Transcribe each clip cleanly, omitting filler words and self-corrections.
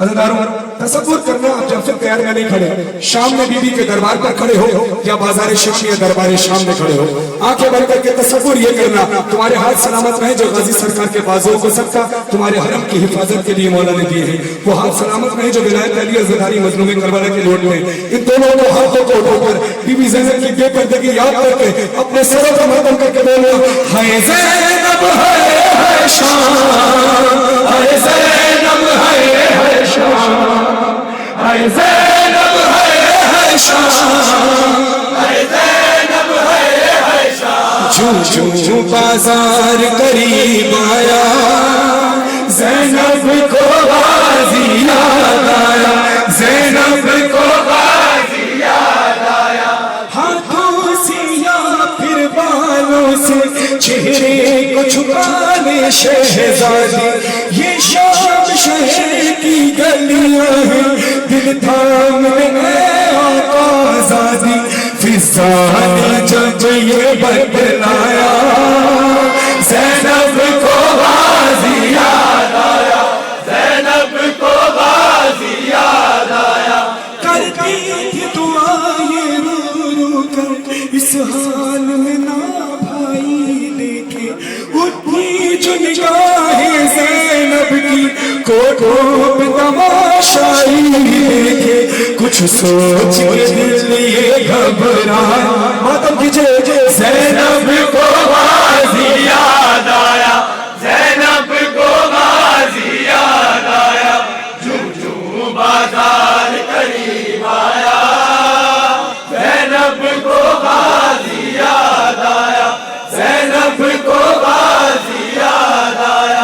عزیزانو تصور کرنا آپ جب سے تیار میں نہیں کھڑے، شام میں بی بی کے دربار پر کھڑے ہو یا بازار شام یا دربار شام میں کھڑے ہو، آنکھیں بند کر کے تصور یہ کرنا تمہارے ہاتھ سلامت رہے جو غازی سرکار کے بازوں کو سکتا تمہارے حرم کی حفاظت کے لیے مولا نے دیے ہیں، وہ ہاتھ سلامت رہے جو ولایت علی عزداری مظلوم کربلا کے لوٹ میں ان دونوں کو ہاتھوں کو اٹھا کر بی بی زینب کی بے پردگی یاد کر کے اپنے سروں کو مردم کر کے بولو ہے زینب ہے شام، ہے زینب ہے شام، ہے زینب ہے شام، ہے زینب ہے شام، جو بازار قریب آیا زینب کو غازی یاد آیا، زینب کو غازی یاد آیا، ہاتھوں سے یا پھر بالوں سے چہرے کو چھپانے شہزادی، یہ شام شہر کی گلیاں ہیں دل تھامنے آقا آزادی، فضا نے جب یہ بتلایا زینب کو غازی یاد آیا، زینب کو غازی یاد آیا، کرتی تھی دعائیں رو رو کر اس حال میں نہ بھائی دیکھے، اٹھی جو نگاہیں زینب کی کوٹوں پہ تماشائی دیکھے، کچھ سوچ کے دل یہ گھبرایا، ماتم کیجئے زینب کو غازی یاد آیا، زینب کو غازی یاد آیا، جو بازار قریب آیا زینب کو غازی یاد آیا، زینب کو غازی یاد آیا۔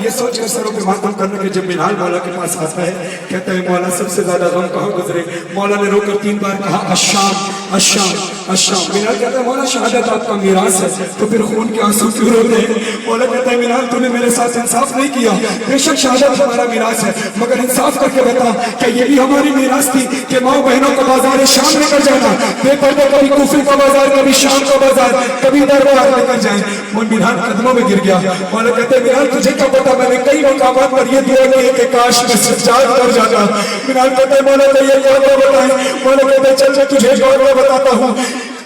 یہ سوچ کر سروں پہ ماتم کرنے کے جب بلال مولا کے پاس آتا ہے کہتا ہے مولا سب سے زیادہ غم کہاں گزرے، مولا نے رو کر 3 بار کہا الشام الشام الشام، بلال کہتا ہے مولا شہادت آپ کا میراث ہے تو پھر خون کے آنسو کیوں روتے ہیں، مولا کہتا ہے بلال تو نے میرے ساتھ انصاف نہیں کیا، بے شک شہادت ہمارا میراث ہے مگر انصاف کر کے بتا کہ یہ بھی ہماری میراث تھی کہ ماں بہنوں کو بازار شام لے کر جانا، بے پردہ کبھی کوفے کا بازار کبھی شام کا بازار کبھی دربار لے کر جائیں، وہ بلال قدموں میں گر گیا، مولا کہتے ہیں بلال تجھے کیا پتا میں نے کئی مقامات پر یہ دعا کی کہ کاش میں سجاد کر جاتا، بلال کہتے ہیں مولا تو یہ کیا بتائیں، مولا کہتے ہیں چل میں تجھے غور بتاتا ہوں،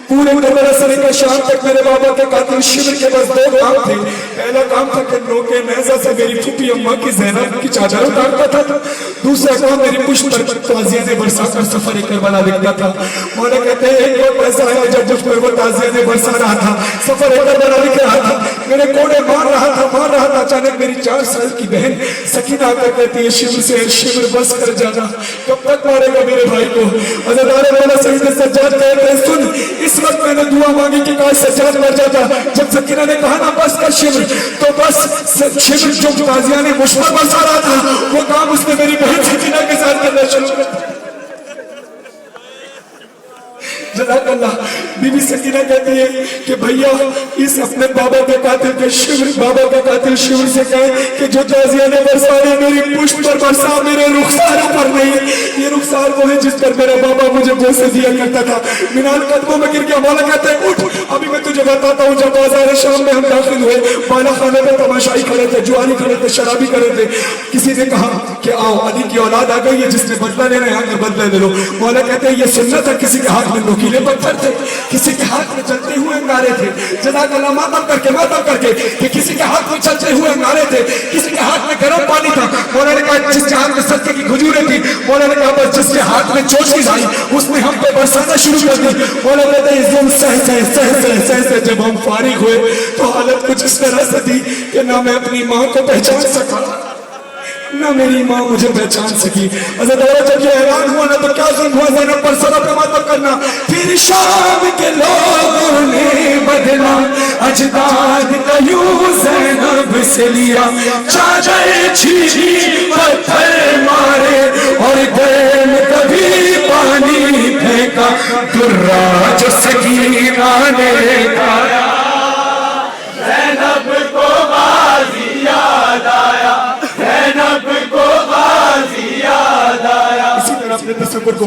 پورے کربلا سے لے کر شام تک میرے بابا کے قاتل شمر کے پاس 2 کام تھے، پہلا کام تھا کہ نوکے نیزہ سے میری پھوپھی اماں کی زینب کی چادر اتارتا تھا، دوسرا کام میری پشت پر تعزیتیں برسا کر سفر کربلا لکھتا تھا، مولا کہتے ہیں ایک وقت ایسا ہے جب مجھ پر وہ تعزیتیں برسا رہا تھا سفر کربلا لکھ رہا تھا میرے کوڑے مار رہا تھا اچانک میری 4 سال کی بہن سکینہ آ کر کہتی ہے شمر سے شمر بس کر جانا، کب تک مارے گا میرے بھائی کو، عزیزان مولا سجدہ سجاد کہتے ہیں سن اس وقت میں نے دعا مانگی کہ کاش سجاد مر جاتا، جب سکینہ نے کہا نا بس کر شمر تو بس شمر جو غازیہ نے مجھ پر برسا رہا تھا وہ کام اس نے میری بہن سکینہ کے ساتھ کرنا شروع کر دیا۔ جزاک اللہ، بی بی سکینہ کہتی ہے کہ بھیا اس اپنے بابا کے قاتل کے شمر بابا کے قاتل شمر سے کہے کہ جو تعزیہ نے برسانے میری پشت پر برسا میرے رخسار پر نہیں، یہ رخسار وہ ہے جس پر میرا بابا مجھے بوسے دیا کرتا تھا، بلال قدموں میں گر گیا، مولا کہتے ہیں اٹھ ابھی میں تجھے بتاتا ہوں، جب بازار شام میں ہم داخل ہوئے بالا خانے میں تماشائی کھڑے تھے، جواری کھڑے تھے، شرابی کھڑے تھے، کسی نے کہا کہ آؤ علی کی اولاد آ گئی ہے جس نے بدلہ لینا ہے آ کر بدلہ لے لو، مولا کہتے ہیں یہ سنت ہے، کسی کے ہاتھ میں نوکیلے پتھر تھے، کسی کے ہاتھ میں چلتے ہوئے نعرے تھے، جزاک اللہ ماتم کر کے کہ کسی کے ہاتھ میں چلتے ہوئے نعرے تھے، کسی کے ہاتھ میں گرم پانی تھا، مولا نے کہا جس کے ہاتھ میں صدقے کی کھجوریں تھی، مولا نے کہا بس جس کے ہاتھ میں چوچیز آئی اس نے ہم پہ برسانا شروع کر دی، مولا کہتے ہیں ظلم سہ جب ہم فارغ ہوئے تو حالت کچھ اس طرح سے تھی کہ نہ میں اپنی ماں کو پہچان سکا نہ میری ماں مجھے پہچان سکی، حضرت جب یہ اعلان ہوا نا تو کیا ظلم ہوا زینب پر سر پہ ماتم کرنا، پھر شام کے لوگوں نے بدلا اجداد کا یوں زینب سے لیا، چادر چھینی پتھر مارے اور گئے میں کبھی پانی پھینکا، درہ جو سکینہ نے کھایا، زینب کو غازی یاد آیا، زینب کو غازی یاد آیا۔ اسی طرح اپنے تصور کو